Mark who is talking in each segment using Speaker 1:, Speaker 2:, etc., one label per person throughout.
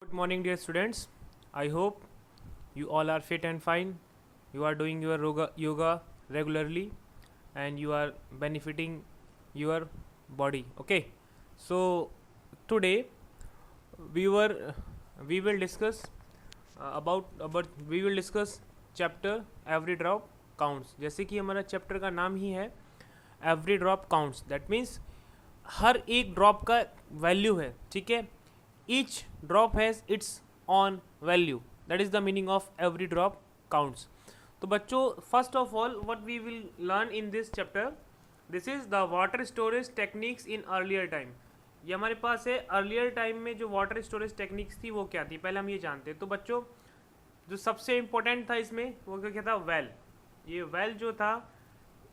Speaker 1: Good morning, dear students. I hope you all are fit and fine. You are doing your yoga regularly and you are benefiting your body. Okay. So today we were we will discuss about we will discuss chapter every drop counts. जैसे कि हमारा chapter का नाम ही है every drop counts. That means हर एक drop का वैल्यू है. ठीक है. each drop has its own value. That is the meaning of every drop counts. तो बच्चों, first of all what we will learn in this chapter, this is the water storage techniques in earlier time. ये हमारे पास है earlier time में जो water storage techniques थी वो क्या थी, पहले हम ये जानते हैं. तो बच्चों जो सबसे important था इसमें वो क्या था, well. ये well जो था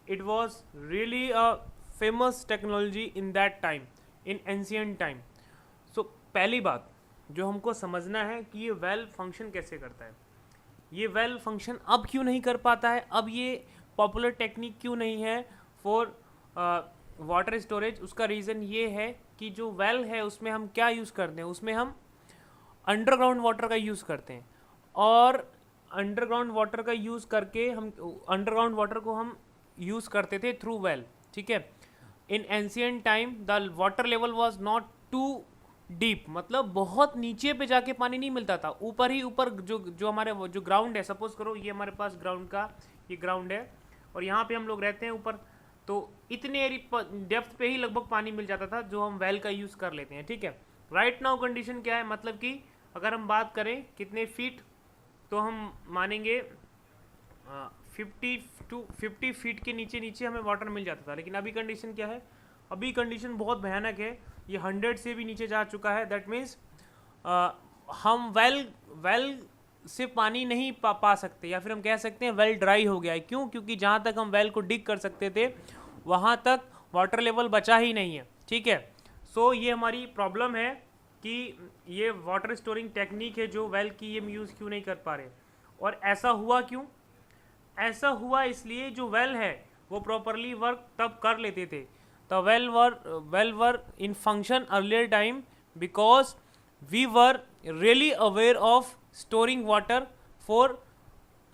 Speaker 1: it was really a famous technology in that time, in ancient time. पहली बात जो हमको समझना है कि ये वेल फंक्शन कैसे करता है. ये वेल फंक्शन अब क्यों नहीं कर पाता है, अब ये पॉपुलर टेक्निक क्यों नहीं है फॉर वाटर स्टोरेज. उसका रीज़न ये है कि जो वेल है उसमें हम क्या यूज़ करते हैं, उसमें हम अंडरग्राउंड वाटर का यूज़ करते हैं. और अंडरग्राउंड वाटर का यूज़ करके हम अंडरग्राउंड वाटर को हम यूज़ करते थे थ्रू वेल. ठीक है. In ancient time the water level was not too deep, मतलब बहुत नीचे पे जाके पानी नहीं मिलता था. ऊपर ही ऊपर जो हमारे जो ग्राउंड है, सपोज करो ये हमारे पास ग्राउंड का ये ग्राउंड है और यहाँ पे हम लोग रहते हैं ऊपर, तो इतने डेप्थ पे ही लगभग पानी मिल जाता था जो हम वेल का यूज़ कर लेते हैं. ठीक है. राइट नाउ कंडीशन क्या है, मतलब कि अगर हम बात करें कितने फीट, तो हम मानेंगे 50 फीट के नीचे नीचे हमें वाटर मिल जाता था. लेकिन अभी कंडीशन क्या है, अभी कंडीशन बहुत भयानक है. ये 100 से भी नीचे जा चुका है. दैट मीन्स हम वेल से पानी नहीं पा सकते, या फिर हम कह सकते हैं वेल ड्राई हो गया है. क्यों? क्योंकि जहाँ तक हम वेल को डिग कर सकते थे वहाँ तक वाटर लेवल बचा ही नहीं है. ठीक है. सो ये हमारी प्रॉब्लम है कि ये वाटर स्टोरिंग टेक्निक है जो वेल की ये हम यूज़ क्यों नहीं कर पा रहे. और ऐसा हुआ क्यों? ऐसा हुआ इसलिए जो वेल है वो प्रॉपरली वर्क तब कर लेते थे. The well were in function earlier time because we were really aware of storing water for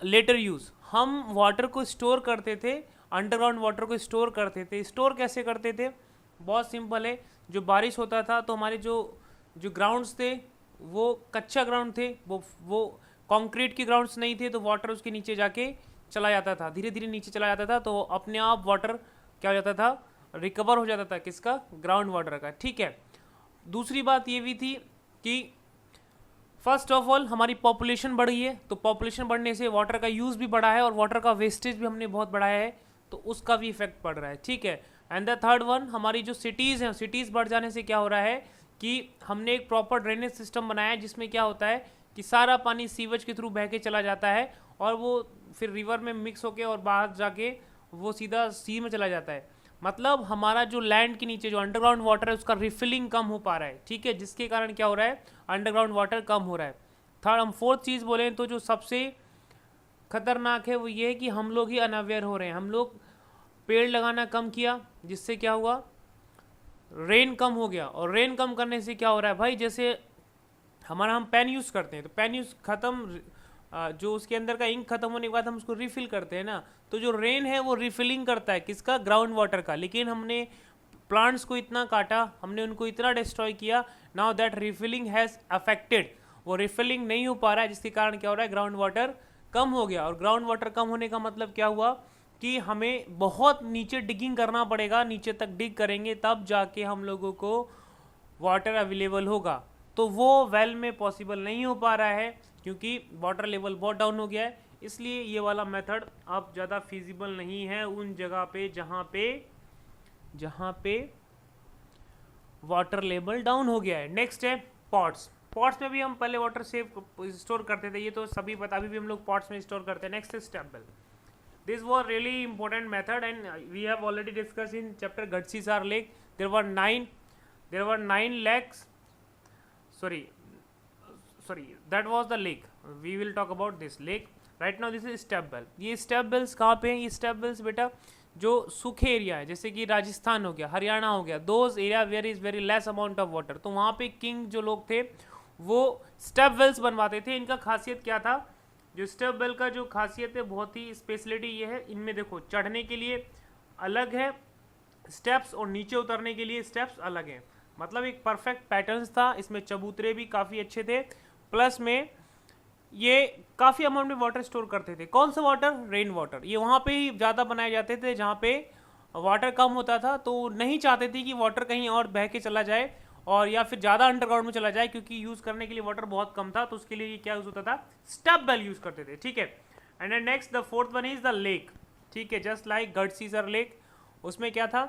Speaker 1: later use. हम वाटर को स्टोर करते थे, अंडरग्राउंड वाटर को स्टोर करते थे. स्टोर कैसे करते थे? बहुत सिंपल है. जो बारिश होता था तो हमारे जो ग्राउंड्स थे वो कच्चा ग्राउंड थे, वो कंक्रीट के ग्राउंड्स नहीं थे, तो वाटर उसके नीचे जाके चला जाता था, धीरे धीरे नीचे चला जाता था. तो अपने आप वाटर क्या हो जाता था, रिकवर हो जाता था. किसका? ग्राउंड वाटर का. ठीक है. दूसरी बात ये भी थी कि फर्स्ट ऑफ ऑल हमारी पॉपुलेशन बढ़ी है, तो पॉपुलेशन बढ़ने से वाटर का यूज़ भी बढ़ा है और वाटर का वेस्टेज भी हमने बहुत बढ़ाया है, तो उसका भी इफेक्ट पड़ रहा है. ठीक है. एंड द थर्ड वन, हमारी जो सिटीज़ हैं, सिटीज़ बढ़ जाने से क्या हो रहा है कि हमने एक प्रॉपर ड्रेनेज सिस्टम बनाया है जिसमें क्या होता है कि सारा पानी सीवेज के थ्रू बह के चला जाता है और वो फिर रिवर में मिक्स होके और बाहर जाके वो सीधा सी में चला जाता है. मतलब हमारा जो लैंड के नीचे जो अंडरग्राउंड वाटर है उसका रिफिलिंग कम हो पा रहा है. ठीक है. जिसके कारण क्या हो रहा है, अंडरग्राउंड वाटर कम हो रहा है. हम फोर्थ चीज़ बोलें तो जो सबसे खतरनाक है वो ये है कि हम लोग ही अनअवेयर हो रहे हैं. हम लोग पेड़ लगाना कम किया, जिससे क्या हुआ, रेन कम हो गया. और रेन कम करने से क्या हो रहा है भाई, जैसे हमारा हम पेन यूज़ करते हैं तो पेन यूज़ ख़त्म, जो उसके अंदर का इंक खत्म होने के बाद हम उसको रिफिल करते हैं ना, तो जो रेन है वो रिफिलिंग करता है किसका, ग्राउंड वाटर का. लेकिन हमने प्लांट्स को इतना काटा, हमने उनको इतना डिस्ट्रॉय किया, now that refilling has affected. वो रिफिलिंग नहीं हो पा रहा है, जिसके कारण क्या हो रहा है, ग्राउंड वाटर कम हो गया. और ग्राउंड वाटर कम होने का मतलब क्या हुआ कि हमें बहुत नीचे डिगिंग करना पड़ेगा. नीचे तक डिग करेंगे तब जाके हम लोगों को वाटर अवेलेबल होगा. तो वो वेल में पॉसिबल नहीं हो पा रहा है क्योंकि वाटर लेवल बहुत डाउन हो गया है. इसलिए ये वाला मेथड अब ज़्यादा फिजिबल नहीं है उन जगह पे जहाँ पे वाटर लेवल डाउन हो गया है. नेक्स्ट है पॉट्स. पॉट्स में भी हम पहले वाटर सेव स्टोर करते थे, ये तो सभी पता, अभी भी हम लोग पॉट्स में स्टोर करते हैं. नेक्स्ट है stable. This was really important method and we have already discuss in chapter गढ़सीसार lake. There were 9 lakes. sorry that was the lake. We will talk about this lake. Right now this is step well. ये step wells कहाँ पे हैं? ये step wells बेटा जो सूखे area है, जैसे कि राजस्थान हो गया, हरियाणा हो गया, those area where is very less amount of water, तो वहाँ पे किंग जो लोग थे वो स्टेप वेल्स बनवाते थे। इनका खासियत क्या था, जो स्टेप वेल का जो खासियत है, बहुत ही स्पेशलिटी ये है, इनमें देखो चढ़ने के लिए अलग है स्टेप्स और नीचे उतरने के लिए स्टेप्स अलग हैं। मतलब एक परफेक्ट पैटर्न्स था, इसमें चबूतरे भी काफ़ी अच्छे थे, प्लस में ये काफ़ी अमाउंट में वाटर स्टोर करते थे। कौन सा वाटर? Rain water. ये वहाँ पे ही ज़्यादा बनाए जाते थे जहाँ पे वाटर कम होता था, तो नहीं चाहते थे कि वाटर कहीं और बह के चला जाए और या फिर ज़्यादा अंडरग्राउंड में चला जाए, क्योंकि यूज़ करने के लिए वाटर बहुत कम था, तो उसके लिए क्या यूज़ होता था? स्टेप वेल यूज़ करते थे, ठीक है। And next the fourth one is the lake, ठीक है, जस्ट लाइक गढ़सीसर लेक। उसमें क्या था?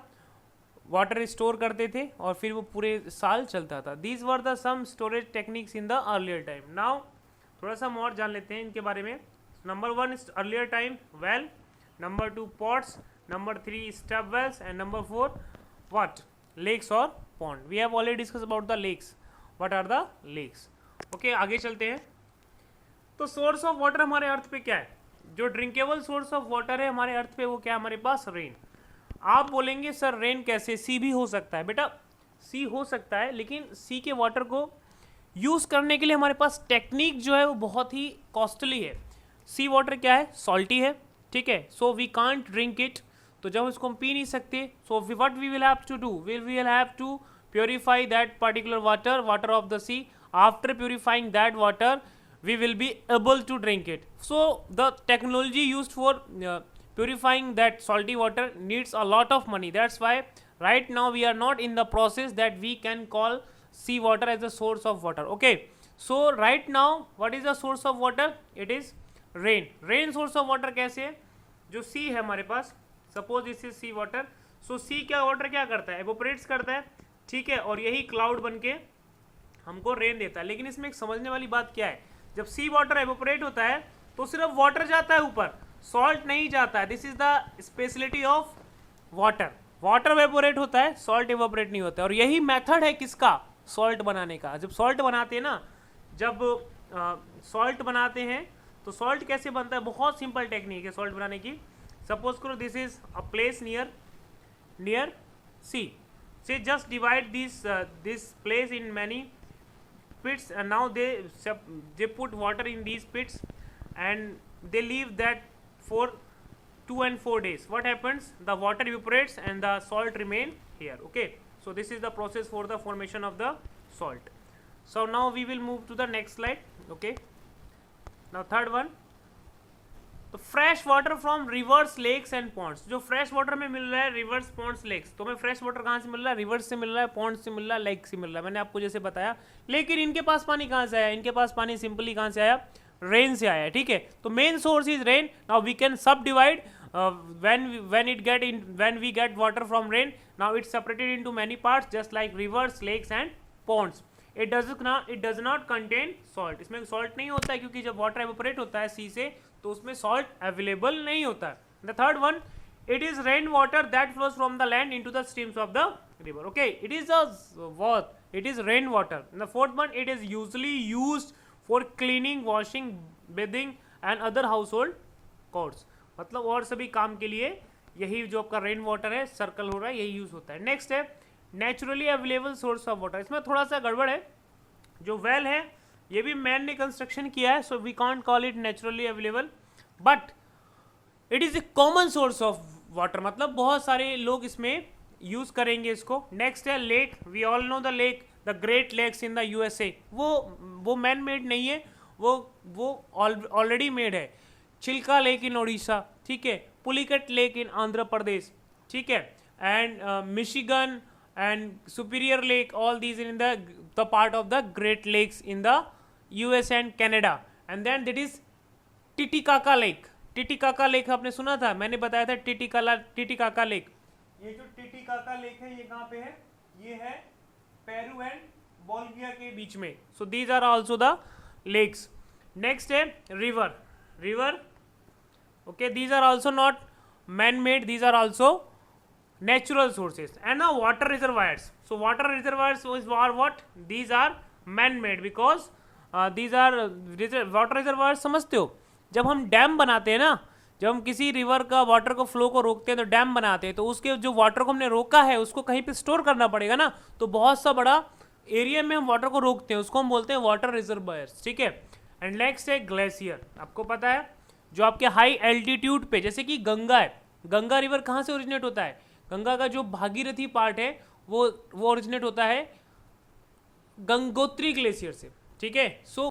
Speaker 1: वाटर स्टोर करते थे और फिर वो पूरे साल चलता था। These were the some storage techniques in the earlier time. नाउ थोड़ा सा हम और जान लेते हैं इनके बारे में। Number 1 is earlier time well, number 2 pots, number 3 step wells and number 4 what? Lakes और pond. We have already discuss about the lakes. What are the lakes? Okay, आगे चलते हैं। तो सोर्स ऑफ वाटर हमारे अर्थ पे क्या है? जो ड्रिंकेबल सोर्स ऑफ वाटर है हमारे अर्थ पे वो क्या है हमारे पास? रेन। आप बोलेंगे सर रेन कैसे? सी भी हो सकता है बेटा, सी हो सकता है, लेकिन सी के वाटर को यूज़ करने के लिए हमारे पास टेक्निक जो है वो बहुत ही कॉस्टली है। सी वाटर क्या है? सॉल्टी है, ठीक है, so we can't drink it. तो जब इसको हम पी नहीं सकते, so what we will have to do? We will have to purify that particular water, water of the sea. After purifying that water we will be able to drink it. So the technology used for purifying that salty water needs a lot of money. That's why right now we are not in the process that we can call sea water as a source of water. Okay, so right now what is the source of water? It is rain. Rain source of water कैसे है? जो sea है हमारे पास, suppose this is sea water, so sea क्या water क्या करता है? evaporates करता है, ठीक है, और यही cloud बन के हमको रेन देता है। लेकिन इसमें एक समझने वाली बात क्या है, जब सी वाटर एवोपरेट होता है तो सिर्फ वाटर जाता है ऊपर, सॉल्ट नहीं जाता है। This is the speciality of water. Water evaporate होता है, सॉल्ट एवोपरेट नहीं होता है। और यही मेथड है किसका? सॉल्ट बनाने का। जब सॉल्ट बनाते हैं ना, जब सॉल्ट बनाते हैं तो सॉल्ट कैसे बनता है? बहुत सिंपल टेक्निक है सॉल्ट बनाने की। सपोज करो this is a place near sea, so just divide this place in many pits, and now they put water in these pits and they leave that for 2 and 4 days. What happens? The water evaporates and the salt remain here. Okay, so this is the process for the formation of the salt. So now we will move to the next slide. Okay, now third one, तो fresh water from rivers, lakes and ponds. जो fresh water में मिल रहा है reverse, Pond's, lakes, तो हमें fresh water कहाँ से मिल रहा है? रिवर्स से मिल रहा है, पॉन्ड से मिल रहा है, लेक से मिल रहा है, मैंने आपको जैसे बताया। लेकिन इनके पास पानी कहाँ से आया? इनके पास पानी सिंपली कहाँ से आया? रेन से आया, ठीक है। तो main source is rain. Now we can subdivide when we get water from rain. Now it's separated into many parts just like rivers, lakes and ponds. It does not contain salt. इसमें salt नहीं होता है क्योंकि जब water evaporate होता है सी से तो उसमें सॉल्ट अवेलेबल नहीं होता है। The third one, it is rain water that flows from the land into the streams of the river. Okay, it is rain water. And the fourth one, it is usually used for cleaning, washing, bathing and other household chores. मतलब और सभी काम के लिए यही जो आपका rain water है सर्कल हो रहा है यही यूज होता है। नेक्स्ट है naturally available source of water. इसमें थोड़ा सा गड़बड़ है, जो वेल है ये भी मैन ने कंस्ट्रक्शन किया है, so we can't call it naturally available, but it is a common source of water, मतलब बहुत सारे लोग इसमें यूज करेंगे इसको। नेक्स्ट है lake. We all know the lake, the Great Lakes in the USA. वो मैन मेड नहीं है, वो ऑलरेडी मेड है। चिल्का लेक इन ओडिशा, ठीक है, पुलिकट लेक इन आंध्र प्रदेश, ठीक है, and Michigan and superior lake, all these in the part of the great lakes in the US and Canada. And then that is Titicaca lake. Titicaca lake आपने सुना था, मैंने बताया था Titicaca lake. ये जो Titicaca lake है ये कहाँ पे है? ये है पेरू एंड बोलिविया के बीच में. So these are also the lakes. Next है river. Okay, these are also not man-made. These are also natural sources. And now water reservoirs. So water reservoirs are what? These are man-made because these are water reservoirs. समझते हो, जब हम dam बनाते हैं ना, जब हम किसी रिवर का वाटर को फ्लो को रोकते हैं तो डैम बनाते हैं, तो उसके जो वाटर को हमने रोका है उसको कहीं पे स्टोर करना पड़ेगा ना, तो बहुत सा बड़ा एरिया में हम वाटर को रोकते हैं उसको हम बोलते हैं वाटर रिजर्वायर्स, ठीक है। एंड नेक्स्ट है ग्लेशियर। आपको पता है जो आपके हाई एल्टीट्यूड पे, जैसे कि गंगा है, गंगा रिवर कहाँ से ओरिजिनेट होता है? गंगा का जो भागीरथी पार्ट है वो ओरिजिनेट होता है गंगोत्री ग्लेशियर से, ठीक है। सो